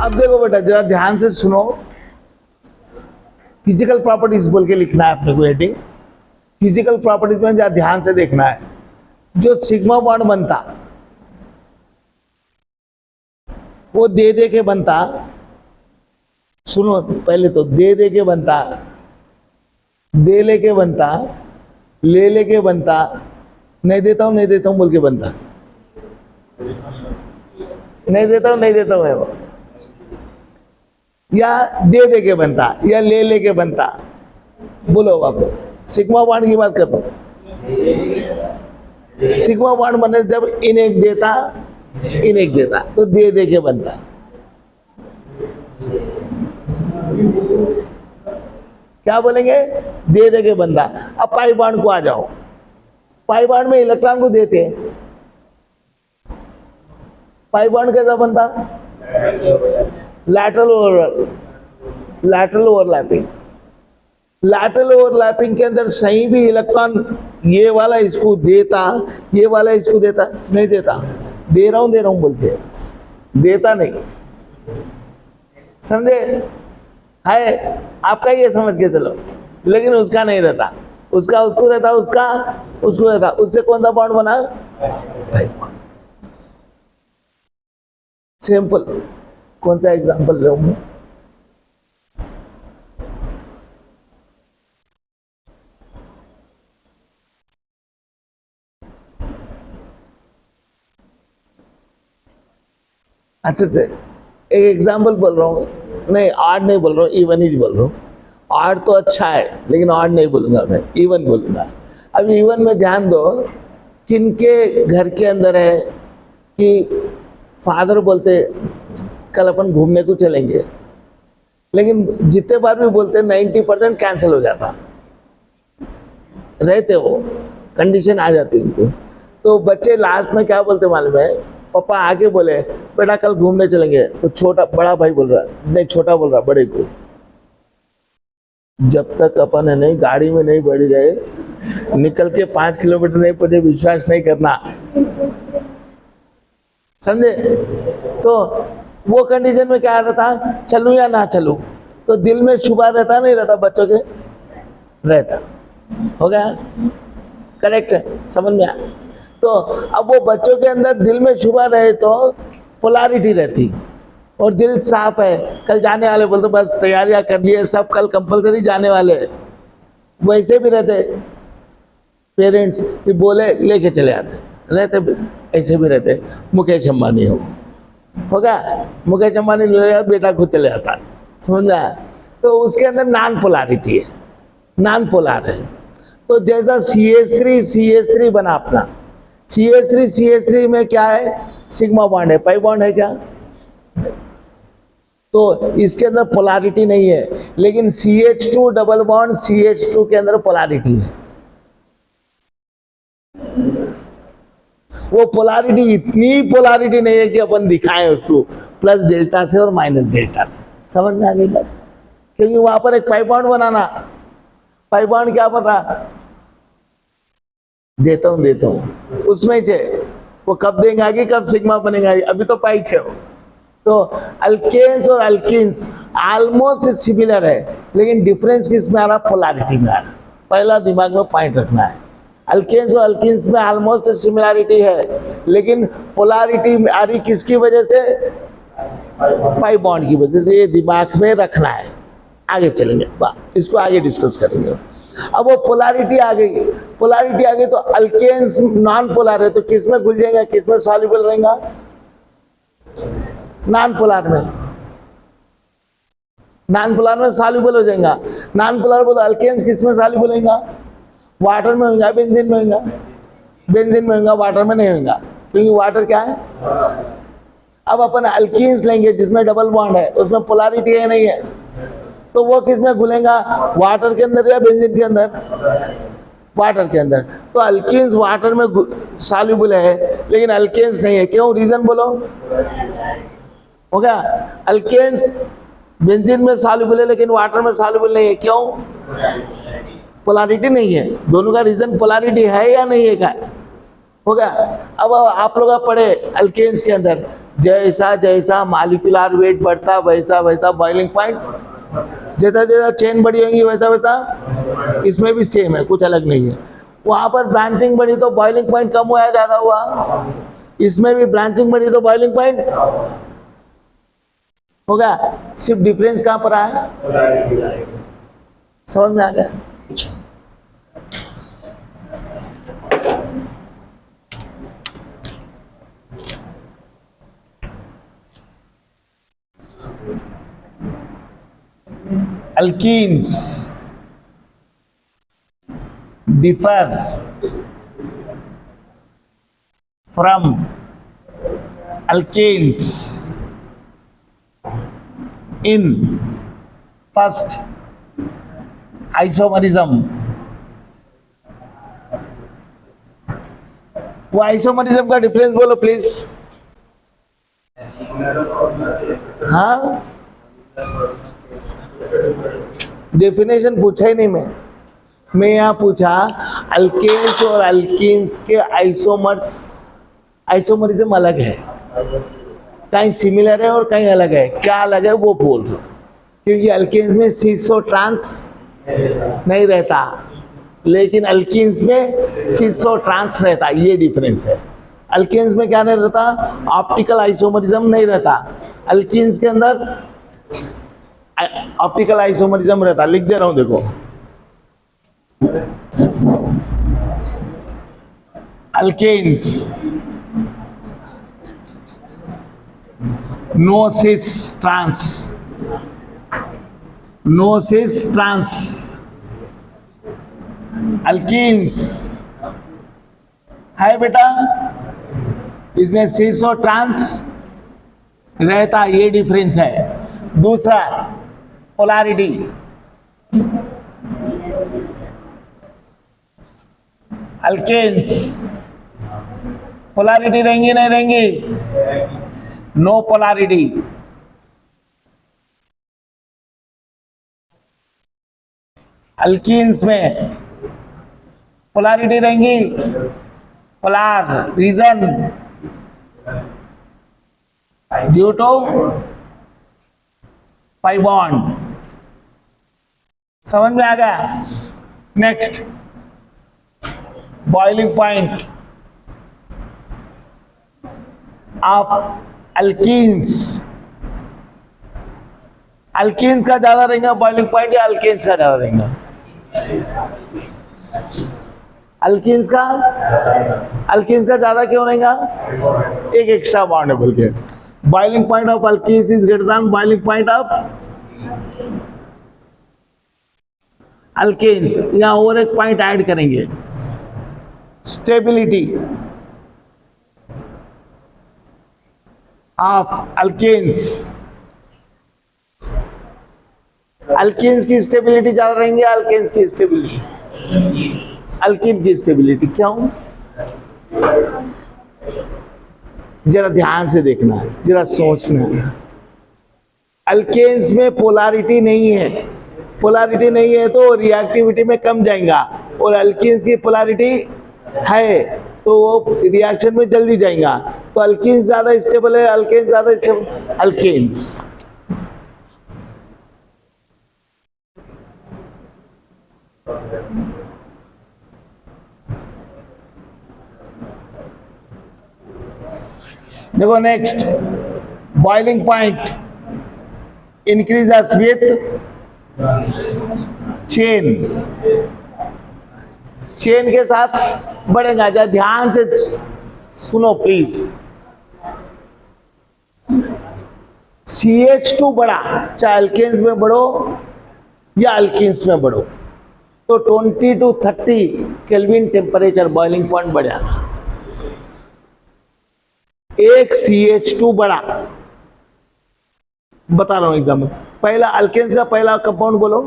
अब देखो बेटा जरा ध्यान से सुनो, फिजिकल प्रॉपर्टीज बोल के लिखना है अपने को हेडिंग। फिजिकल प्रॉपर्टीज में जरा ध्यान से देखना है, जो सिग्मा बॉन्ड बनता वो दे के बनता। सुनो पहले तो दे के बनता, दे लेके बनता, ले लेके बनता, नहीं देता हूं बोल के बनता, नहीं देता हूं मैं वो, या दे के बनता या ले के बनता। बोलो बाबू, सिग्मा बॉन्ड की बात कर रहा हूं। सिग्मा बॉन्ड बने जब इन एक देता इन एक देता तो दे के बनता। क्या बोलेंगे? दे के बनता। अब पाई बॉन्ड को आ जाओ, पाई बॉन्ड में इलेक्ट्रॉन को देते हैं, पाई बॉन्ड कैसा बनता? Lateral overlapping. लैटरल ओवरलैपिंग के अंदर सही भी इलेक्ट्रॉन ये वाला इसको देता, ये वाला इसको देता, नहीं देता, दे रहा हूं बोलते हैं, देता नहीं। समझे? है आपका ये समझ के चलो, लेकिन उसका नहीं रहता, उसका उसको रहता, उसका उसको रहता। उससे कौन सा बॉन्ड बना? सिंपल। कौन सा एग्जांपल ले मैं? अच्छा एक एग्जांपल बोल रहा हूँ, नहीं आर्ट नहीं बोल रहा हूँ, इवन ही बोल रहा हूँ। आर्ट तो अच्छा है लेकिन आर्ट नहीं बोलूंगा मैं, इवन बोलूंगा। अब इवन में ध्यान दो, किनके घर के अंदर है कि फादर बोलते कल अपन घूमने को चलेंगे, लेकिन जितने बार भी बोलते 90% कैंसिल हो जाता, रहते वो कंडीशन आ जाती उनको। तो बच्चे लास्ट में क्या बोलते मालूम है? पापा आके बोले बेटा कल घूमने चलेंगे, तो छोटा बड़ा भाई बोल रहा नहीं, छोटा बोल रहा बड़े को, जब तक अपन है नहीं गाड़ी में नहीं बैठ गए, निकल के 5 किलोमीटर नहीं पहुंचे, विश्वास नहीं करना। समझे? तो वो कंडीशन में क्या रहता? चलूं या ना चलूं? तो दिल में शुबा रहता नहीं रहता? बच्चों के रहता। हो गया? करेक्ट है? समझ में आया? तो अब वो बच्चों के अंदर दिल में शुबा रहे तो पोलैरिटी रहती, और दिल साफ है, कल जाने वाले बोलते बस तैयारियां कर लिए सब, कल कंपलसरी जाने वाले। वैसे भी रहते पेरेंट्स कि बोले लेके चले आते, रहते ऐसे भी रहते। मुकेश अंबानी हो गया, मुकेश अंबानी ले आया, बेटा खुद चले आता। समझा? तो उसके अंदर नॉन पोलैरिटी है, नॉन पोलर है। तो जैसा CH3 बना अपना, CH3 में क्या है? सिग्मा बॉन्ड है, पाई बॉन्ड है क्या? तो इसके अंदर पोलैरिटी नहीं है, लेकिन CH2 डबल बॉन्ड CH2 के अंदर पोलैरिटी है। वो पोलैरिटी इतनी पोलैरिटी नहीं है कि अपन दिखाएं उसको प्लस डेल्टा से और माइनस डेल्टा से। समझ में आ गई बात? क्योंकि वहां पर एक पाई बॉन्ड बनाना, पाई बॉन्ड क्या बन रहा? देता हूं उसमें छे, वो कब देंगे कि कब सिग्मा बनेगा, अभी तो पाई छे। तो अल्केन्स और अल्कीन्स ऑलमोस्ट सिमिलर है, लेकिन डिफरेंस किस में आ रहा? पोलैरिटी में आ रहा। पहला दिमाग में पॉइंट रखना है, अल्केन्स और अल्कीन्स में ऑलमोस्ट सिमिलरिटी है, लेकिन पोलैरिटी आ रही किसकी वजह से? पाई बॉन्ड की वजह से। ये दिमाग में रखना है, आगे चलेंगे, इसको आगे डिस्कस करेंगे। अब वो पोलैरिटी आ गई, पोलैरिटी आ गई तो अल्केन्स नॉन पोलर है, तो किस में घुल जाएगा, किस में सॉल्युबल रहेगा? नॉन पोलर में, नॉन पोलर में सॉल्युबल हो जाएगा। नॉन पोलर बोलो अल्केन्स किस में सॉल्युबल होगा? वाटर में होगा, बेंजीन में होगा? बेंजीन में होगा, वाटर में नहीं होगा, क्योंकि वाटर क्या है? अब अपन अल्कीन्स लेंगे जिसमें डबल बॉन्ड है, उसमें पोलैरिटी है नहीं है, तो वो किस में घुलेगा? वाटर के अंदर या बेंजीन के अंदर? वाटर के अंदर। तो अल्कीन्स वाटर में सॉल्युबल है, लेकिन अल्केन्स नहीं है। क्यों? रीजन बोलो। हो गया? अल्केन्स बेंजीन में सॉल्युबल है, लेकिन वाटर में सॉल्युबल नहीं है। क्यों? पोलैरिटी नहीं है। दोनों का रीजन पोलैरिटी है या नहीं है? क्या हो गया? अब आप लोग पढ़े अल्केन्स के अंदर जैसा जैसा मॉलिक्यूलर वेट बढ़ता वैसा वैसा बॉइलिंग पॉइंट, जैसा जैसा चेन बड़ी होगी वैसा वैसा इसमें भी सेम है, कुछ अलग नहीं है। वहां पर ब्रांचिंग बढ़ी तो बॉइलिंग पॉइंट कम हुआ ज्यादा हुआ, इसमें भी ब्रांचिंग बढ़ी तो बॉइलिंग पॉइंट होगा। सिर्फ डिफरेंस कहां पर आया, समझ में आ गया? Alkenes differ from alkanes in first isomerism। वो आइसोमरिज्म का डिफरेंस बोलो प्लीज। हाँ, डेफिनेशन पूछा ही नहीं मैं यहाँ पूछा अल्केन्स और अल्कीन्स के आइसोमरिज्म अलग है, कहीं सिमिलर है और कहीं अलग है। क्या अलग है वो बोल रहा हूँ, क्योंकि अल्केन्स में सिसो ट्रांस नहीं रहता, लेकिन अल्कीन्स में सिसो ट्रांस रहता, ये डिफरेंस है। अल्केन्स में क्या नहीं रहता, ऑप्टिकल आइसोमरिज्म नहीं रहता, अल्कीन्स के अंदर ऑप्टिकल आइसोमरिज्म रहता। लिख दे रहा हूं देखो, alkanes no cis trans, no cis trans. Alkenes है बेटा, इसमें सिस और ट्रांस रहता, ये डिफरेंस है। दूसरा पोलैरिटी, अल्केन्स पोलैरिटी रहेंगी नहीं रहेंगी, नो पोलैरिटी। अल्कीन्स में पोलैरिटी रहेंगी, polar region due to pi bond. समझ में आ गया? Next, boiling point of alkenes. Alkenes का ज्यादा रहेगा बॉइलिंग पॉइंट या अल्केन्स का ज्यादा रहेगा? अल्कीन्स का ज्यादा क्यों रहेगा? एक एक्स्ट्रा बॉन्ड है बोल के। Boiling point of alkenes is greater than boiling point of alkanes. यहां और एक पॉइंट ऐड करेंगे, स्टेबिलिटी ऑफ अल्केन्स। अल्कीन्स की स्टेबिलिटी ज्यादा रहेंगे, अल्केन्स की स्टेबिलिटी, अल्कीन की स्टेबिलिटी। क्यों? जरा ध्यान से देखना है, जरा सोचना है। अल्केन्स में पोलैरिटी नहीं है, पोलैरिटी नहीं है तो रिएक्टिविटी में कम जाएगा, और अल्कीन्स की पोलैरिटी है तो वो रिएक्शन में जल्दी जाएगा। तो अल्कीन्स ज्यादा स्टेबल है, अल्केन्स ज्यादा स्टेबल, अल्केन्स। देखो next, boiling point increases with chain, chain के साथ बढ़ेगा। जरा ध्यान से सुनो प्लीज। CH2 बढ़ा, चाहे अल्केन्स में बढ़ो या अल्कीन्स में बढ़ो, तो 20 to 30 kelvin temperature boiling point बढ़ जाता। एक CH2 बढ़ा, बता रहा हूं एकदम। पहला अल्केन्स का पहला कंपाउंड बोलो,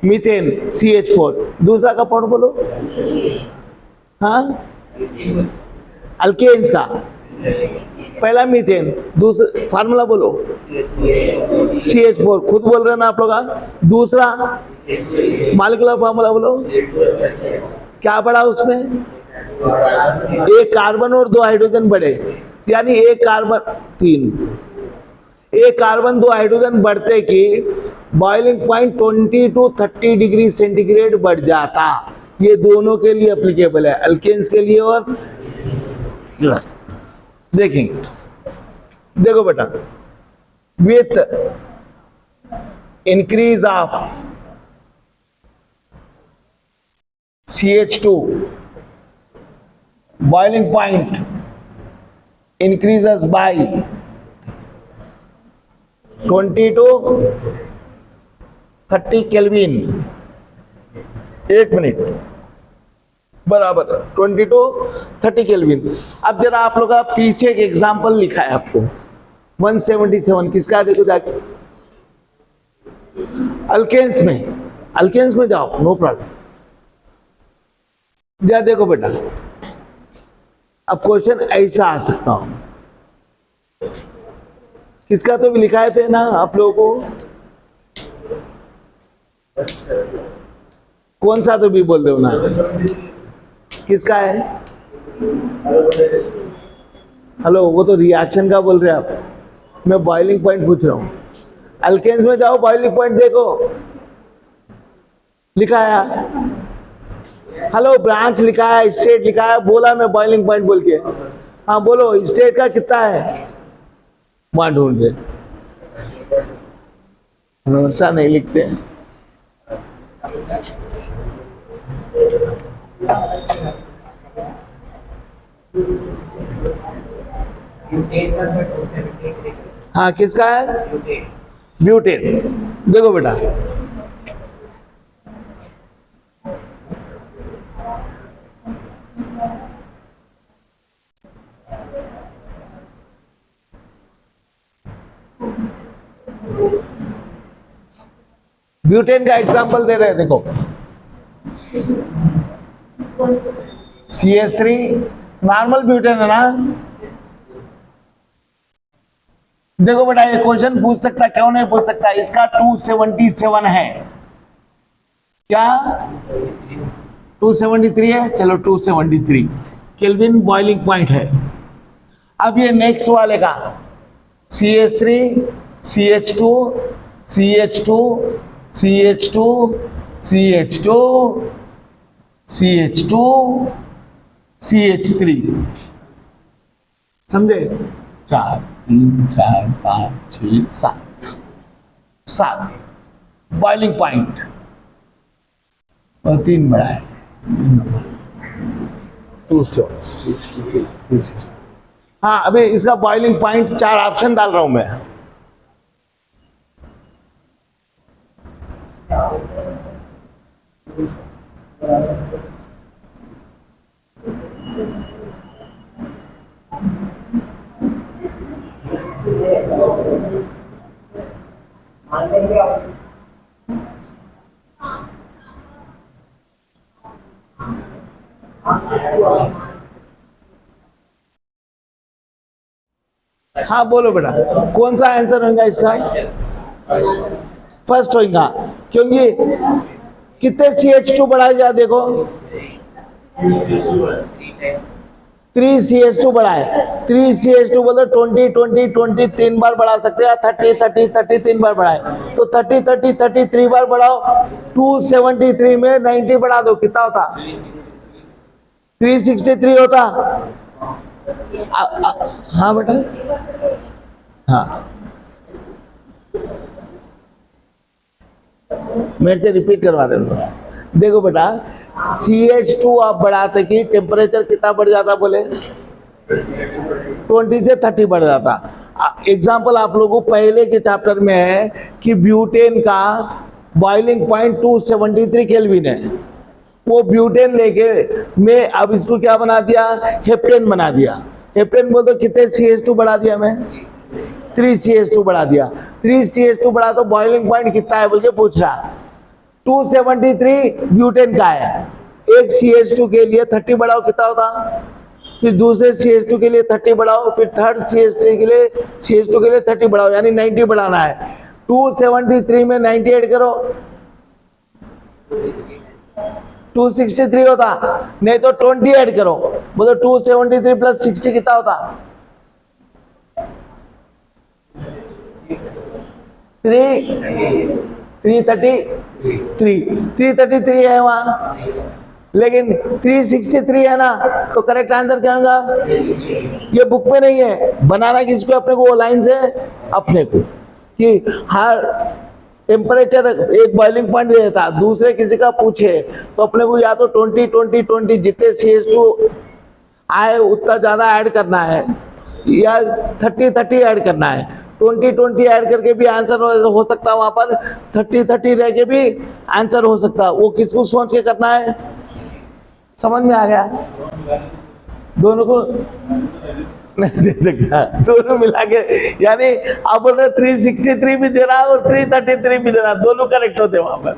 मीथेन CH4। दूसरा कंपाउंड बोलो, हाँ, अल्केन्स का पहला मीथेन, दूसरा फार्मूला बोलो CH4, खुद बोल रहे ना आप लोग। दूसरा मॉलिक्यूलर फार्मूला बोलो, क्या बढ़ा उसमें? एक कार्बन और 2 हाइड्रोजन बढ़े, यानी एक कार्बन 3, एक कार्बन 2 हाइड्रोजन बढ़ते की boiling point 20 to 30 degree centigrade बढ़ जाता। ये दोनों के लिए एप्लीकेबल है, अल्केन्स के लिए और प्लस। देखेंगे, देखो बेटा, with increase of CH2 boiling point increases by 20 to 30 kelvin. एक मिनट, बराबर 20 to 30 केल्विन। अब जरा आप लोग का पीछे एक एग्जांपल लिखा है आपको 177, किसका देखो जाके, अल्केन्स में जाओ, नो प्रॉब्लम। या देखो बेटा, अब क्वेश्चन ऐसा आ सकता हूं, किसका तो भी लिखाए थे ना आप लोगों को, कौन सा तो भी बोल दो ना, किसका है? हेलो, वो तो रिएक्शन का बोल रहे हैं आप, मैं बॉइलिंग पॉइंट पूछ रहा हूं। अल्केन्स में जाओ, बॉइलिंग पॉइंट देखो, लिखा है, हेलो ब्रांच लिखा है, स्टेट लिखा है, बोला मैं बॉइलिंग पॉइंट बोल के। हाँ बोलो, स्टेट का कितना है? वहां ढूंढ रहे, हमेशा नहीं लिखते। हाँ किसका है? ब्यूटेन। देखो बेटा, ब्यूटेन का एग्जांपल दे रहे हैं, देखो CH3 नॉर्मल ब्यूटेन है ना। देखो बेटा, ये क्वेश्चन पूछ सकता, क्यों नहीं पूछ सकता, इसका 277 है, क्या 273 है? चलो 273 केल्विन बॉइलिंग पॉइंट है। अब ये नेक्स्ट वाले का CH3 CH2 CH2 CH2 CH2 CH2 CH3, समझे? 4 3 4 5 6 7 बॉइलिंग पॉइंट और 3 बड़ा है, 263। हाँ, अभी इसका बॉइलिंग पॉइंट 4 ऑप्शन डाल रहा हूं मैं। हाँ बोलो बेटा, कौन सा आंसर होगा इसका? फर्स्ट होगा, क्योंकि कितने CH2 बढ़ाया जा, देखो 3 CH2 बढ़ाए, 3 CH2 बोलो 20 20 20 3 बार बढ़ा सकते हैं, 30 30 30 3 बार बढ़ाए, तो 30 30 30 3 बार बढ़ाओ, 273 में 90 बढ़ा दो, कितना होता? 363 होता। हाँ बेटा, हाँ मेरे से रिपीट करवा दे। देखो बेटा, CH2 आप बढ़ाते कि टेम्परेचर कितना बढ़ जाता, बोले 20 से 30 बढ़ जाता। एग्जाम्पल आप लोगों को पहले के चैप्टर में है कि ब्यूटेन का बॉइलिंग पॉइंट 273 केल्विन है, वो ब्यूटेन लेके मैं अब इसको क्या बना दिया, हेप्टेन बना दिया। हेप्टेन बोल तो कितने CH2 बढ़ा दिया मैं? 3 CH2 बढ़ा दिया। 3 CH2 बढ़ा तो बॉइलिंग पॉइंट कितना है बोल के पूछ रहा, 273 ब्यूटेन का है। एक CH2 के लिए 30 बढ़ाओ, कितना होता? फिर दूसरे CH2 के लिए 30 बढ़ाओ, फिर थर्ड CH2 के लिए 30 बढ़ाओ, यानी 90 बढ़ाना है। 273 में 90 ऐड करो, 263 होता, नहीं तो 20 ऐड करो, बोलो 273 प्लस 60 कितना होता? 333 है वहाँ, लेकिन 363 है ना, तो करेक्ट आंसर क्या होगा? ये बुक में नहीं है, बनाना किसको अपने को? वो लाइन से अपने को, कि हर टेम्परेचर एक बॉइलिंग पॉइंट देता, दूसरे किसी का पूछे तो अपने को या तो 20-20-20 जितने CH2 आए उतना ज्यादा ऐड करना है, या 30-30 ऐड करना है। 20-20 ऐड करके भी आंसर हो सकता है, वहां पर 30-30 रह के भी आंसर हो सकता है। वो किसको सोच के करना है? समझ में आ गया? दोनों को नहीं दे सकता, दोनों मिला के, यानी आप बोल रहे 363 भी दे रहा है और 333 भी दे रहा है, दोनों करेक्ट होते वहां पर।